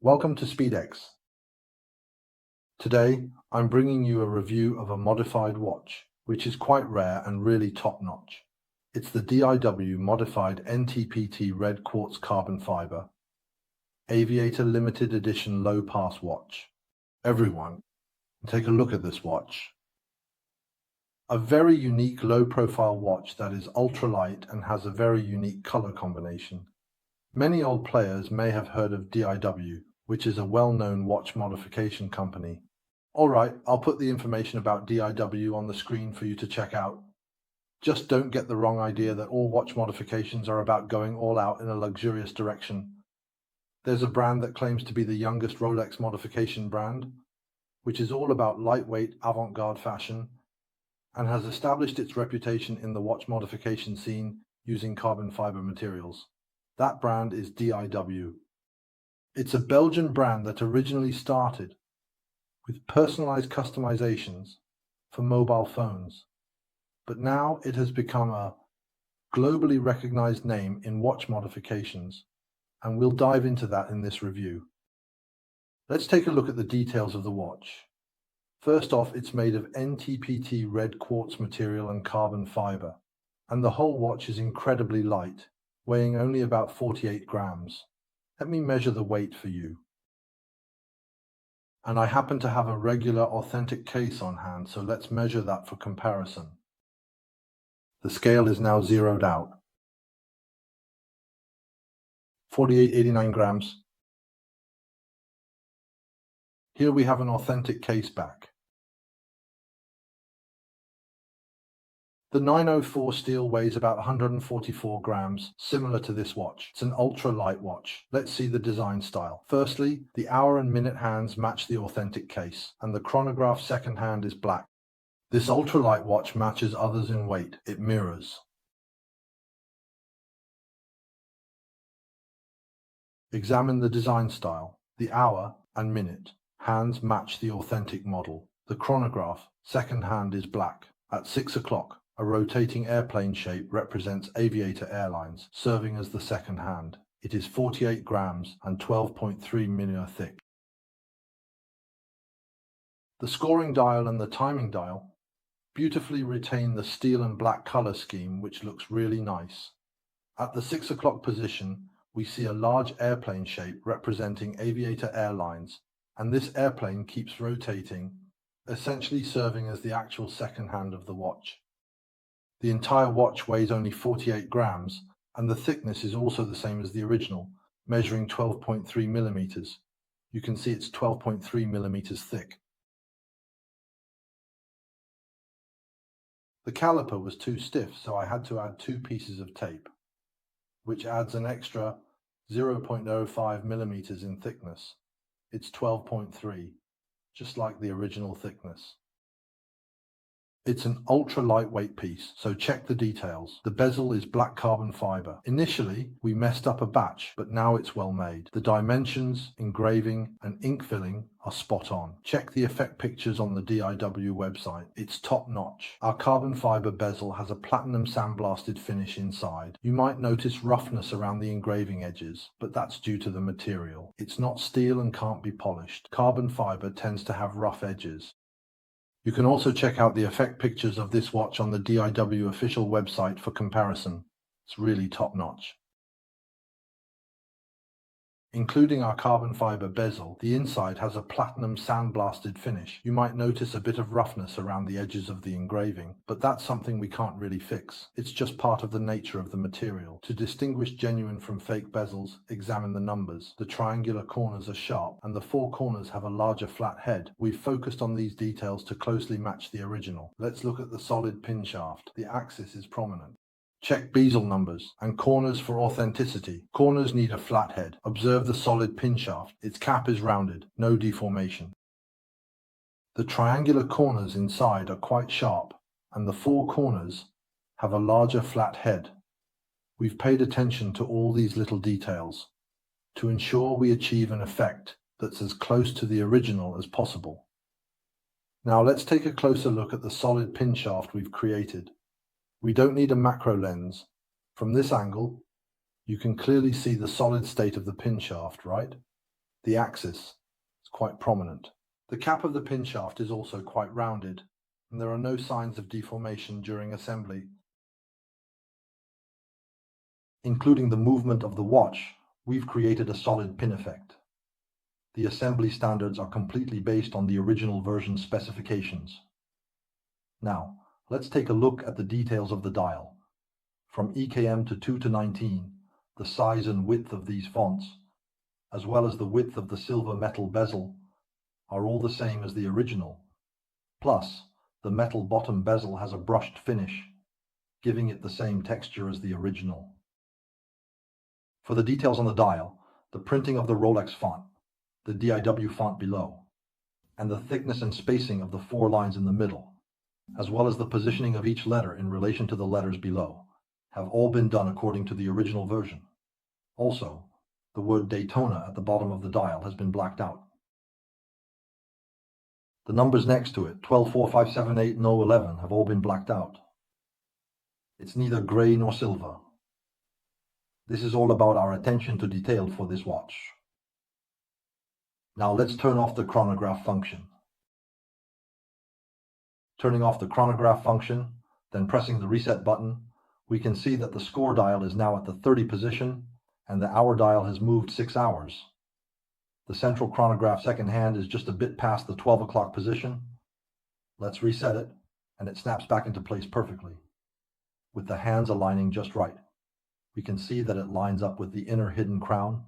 Welcome to SpeedX. Today, I'm bringing you a review of a modified watch, which is quite rare and really top-notch. It's the DIW Modified NTPT Red Quartz Carbon Fiber Aviator Limited Edition Low Pass Watch. Everyone, take a look at this watch. A very unique low-profile watch that is ultralight and has a very unique color combination. Many old players may have heard of DIW, which is a well-known watch modification company. Alright, I'll put the information about DIW on the screen for you to check out. Just don't get the wrong idea that all watch modifications are about going all out in a luxurious direction. There's a brand that claims to be the youngest Rolex modification brand, which is all about lightweight, avant-garde fashion, and has established its reputation in the watch modification scene using carbon fiber materials. That brand is DIW. It's a Belgian brand that originally started with personalized customizations for mobile phones, but now it has become a globally recognized name in watch modifications, and we'll dive into that in this review. Let's take a look at the details of the watch. First off, it's made of NTPT red quartz material and carbon fiber, and the whole watch is incredibly light, weighing only about 48 grams. Let me measure the weight for you. And I happen to have a regular authentic case on hand, so let's measure that for comparison. The scale is now zeroed out. 48.89 grams. Here we have an authentic case back. The 904 steel weighs about 144 grams, similar to this watch. It's an ultra-light watch. Let's see the design style. Firstly, the hour and minute hands match the authentic case, and the chronograph second hand is black. This ultra-light watch matches others in weight. It mirrors. Examine the design style. The hour and minute hands match the authentic model. The chronograph second hand is black. At 6 o'clock, a rotating airplane shape represents Aviator Airlines, serving as the second hand. It is 48 grams and 12.3 mm thick. The scoring dial and the timing dial beautifully retain the steel and black color scheme, which looks really nice. At the 6 o'clock position, we see a large airplane shape representing Aviator Airlines, and this airplane keeps rotating, essentially serving as the actual second hand of the watch. The entire watch weighs only 48 grams, and the thickness is also the same as the original, measuring 12.3 millimeters. You can see it's 12.3 millimeters thick. The caliper was too stiff, so I had to add 2 pieces of tape, which adds an extra 0.05 millimeters in thickness. It's 12.3, just like the original thickness. It's an ultra lightweight piece, so check the details. The bezel is black carbon fiber. Initially, we messed up a batch, but now it's well made. The dimensions, engraving, and ink filling are spot on. Check the effect pictures on the DIW website. It's top notch. Our carbon fiber bezel has a platinum sandblasted finish inside. You might notice roughness around the engraving edges, but that's due to the material. It's not steel and can't be polished. Carbon fiber tends to have rough edges. You can also check out the effect pictures of this watch on the DIW official website for comparison. It's really top-notch. Including our carbon fiber bezel, the inside has a platinum sandblasted finish. You might notice a bit of roughness around the edges of the engraving, but that's something we can't really fix. It's just part of the nature of the material. To distinguish genuine from fake bezels, examine the numbers. The triangular corners are sharp, and the 4 corners have a larger flat head. We've focused on these details to closely match the original. Let's look at the solid pin shaft. The axis is prominent. Check bezel numbers and corners for authenticity. Corners need a flat head. Observe the solid pin shaft. Its cap is rounded, no deformation. The triangular corners inside are quite sharp, and the 4 corners have a larger flat head. We've paid attention to all these little details to ensure we achieve an effect that's as close to the original as possible. Now let's take a closer look at the solid pin shaft we've created. We don't need a macro lens. From this angle, you can clearly see the solid state of the pin shaft, right? The axis is quite prominent. The cap of the pin shaft is also quite rounded, and there are no signs of deformation during assembly. Including the movement of the watch, we've created a solid pin effect. The assembly standards are completely based on the original version specifications. Now, let's take a look at the details of the dial. From EKM to 2 to 19, the size and width of these fonts, as well as the width of the silver metal bezel, are all the same as the original. Plus, the metal bottom bezel has a brushed finish, giving it the same texture as the original. For the details on the dial, the printing of the Rolex font, the DIW font below, and the thickness and spacing of the 4 lines in the middle, as well as the positioning of each letter in relation to the letters below, have all been done according to the original version. Also, the word Daytona at the bottom of the dial has been blacked out. The numbers next to it, 12, 4, 5, 7, 8, 11, have all been blacked out. It's neither grey nor silver. This is all about our attention to detail for this watch. Now let's turn off the chronograph function. Turning off the chronograph function, then pressing the reset button, we can see that the score dial is now at the 30 position and the hour dial has moved 6 hours. The central chronograph second hand is just a bit past the 12 o'clock position. Let's reset it, and it snaps back into place perfectly, with the hands aligning just right. We can see that it lines up with the inner hidden crown,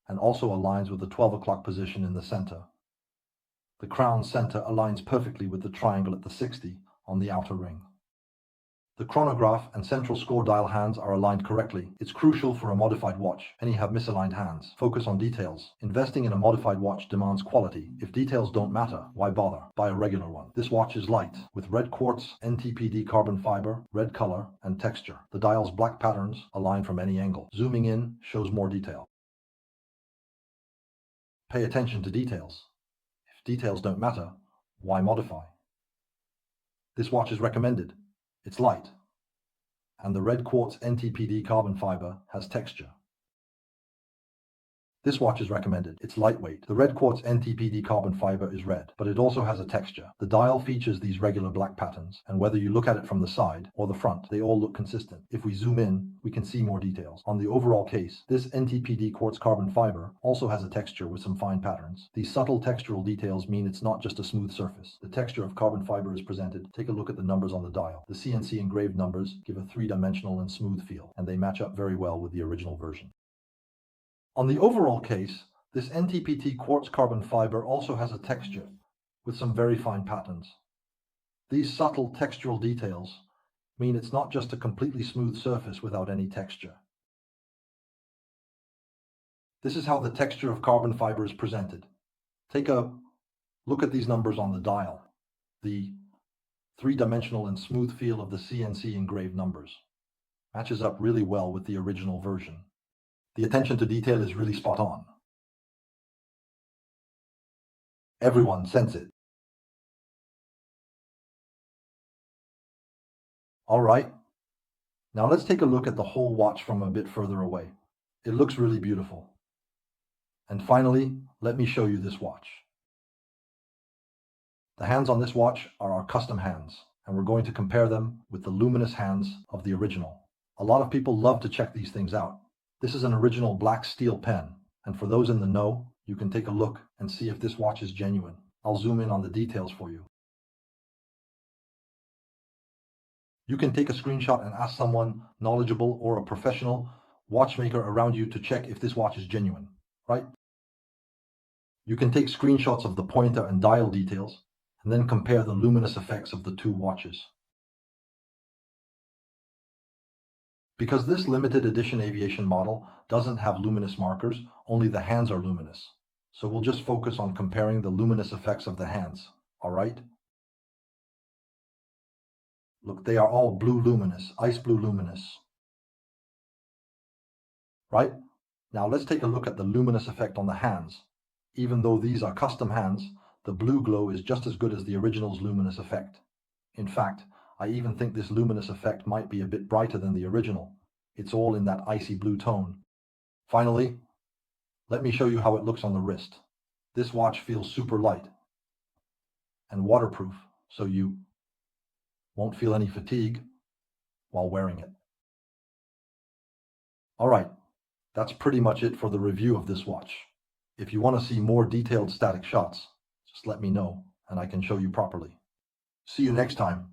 and also aligns with the 12 o'clock position in the center. The crown center aligns perfectly with the triangle at the 60 on the outer ring. The chronograph and central score dial hands are aligned correctly. It's crucial for a modified watch. Any have misaligned hands. Focus on details. Investing in a modified watch demands quality. If details don't matter, why bother? Buy a regular one. This watch is light, with red quartz, NTPD carbon fiber, red color, and texture. The dial's black patterns align from any angle. Zooming in shows more detail. Pay attention to details. If details don't matter, why modify? This watch is recommended. It's light, and the red quartz NTPD carbon fiber has texture. This watch is recommended. It's lightweight. The red quartz NTPD carbon fiber is red, but it also has a texture. The dial features these regular black patterns, and whether you look at it from the side or the front, they all look consistent. If we zoom in, we can see more details. On the overall case, this NTPD quartz carbon fiber also has a texture with some fine patterns. These subtle textural details mean it's not just a smooth surface. The texture of carbon fiber is presented. Take a look at the numbers on the dial. The CNC engraved numbers give a 3-dimensional and smooth feel, and they match up very well with the original version. On the overall case, this NTPT quartz carbon fiber also has a texture with some very fine patterns. These subtle textural details mean it's not just a completely smooth surface without any texture. This is how the texture of carbon fiber is presented. Take a look at these numbers on the dial. The 3-dimensional and smooth feel of the CNC engraved numbers matches up really well with the original version. The attention to detail is really spot on. Everyone sense it. All right, now let's take a look at the whole watch from a bit further away. It looks really beautiful. And finally, let me show you this watch. The hands on this watch are our custom hands, and we're going to compare them with the luminous hands of the original. A lot of people love to check these things out. This is an original black steel pen, and for those in the know, you can take a look and see if this watch is genuine. I'll zoom in on the details for you. You can take a screenshot and ask someone knowledgeable or a professional watchmaker around you to check if this watch is genuine, right? You can take screenshots of the pointer and dial details, and then compare the luminous effects of the two watches. Because this limited edition aviation model doesn't have luminous markers, only the hands are luminous. So we'll just focus on comparing the luminous effects of the hands, all right? Look, they are all blue luminous, ice blue luminous. Right? Now let's take a look at the luminous effect on the hands. Even though these are custom hands, the blue glow is just as good as the original's luminous effect. In fact, I even think this luminous effect might be a bit brighter than the original. It's all in that icy blue tone. Finally, Let me show you how it looks on the wrist. This watch feels super light and waterproof, so you won't feel any fatigue while wearing it. All right, that's pretty much it for the review of this watch. If you want to see more detailed static shots, just let me know and I can show you properly. See you next time.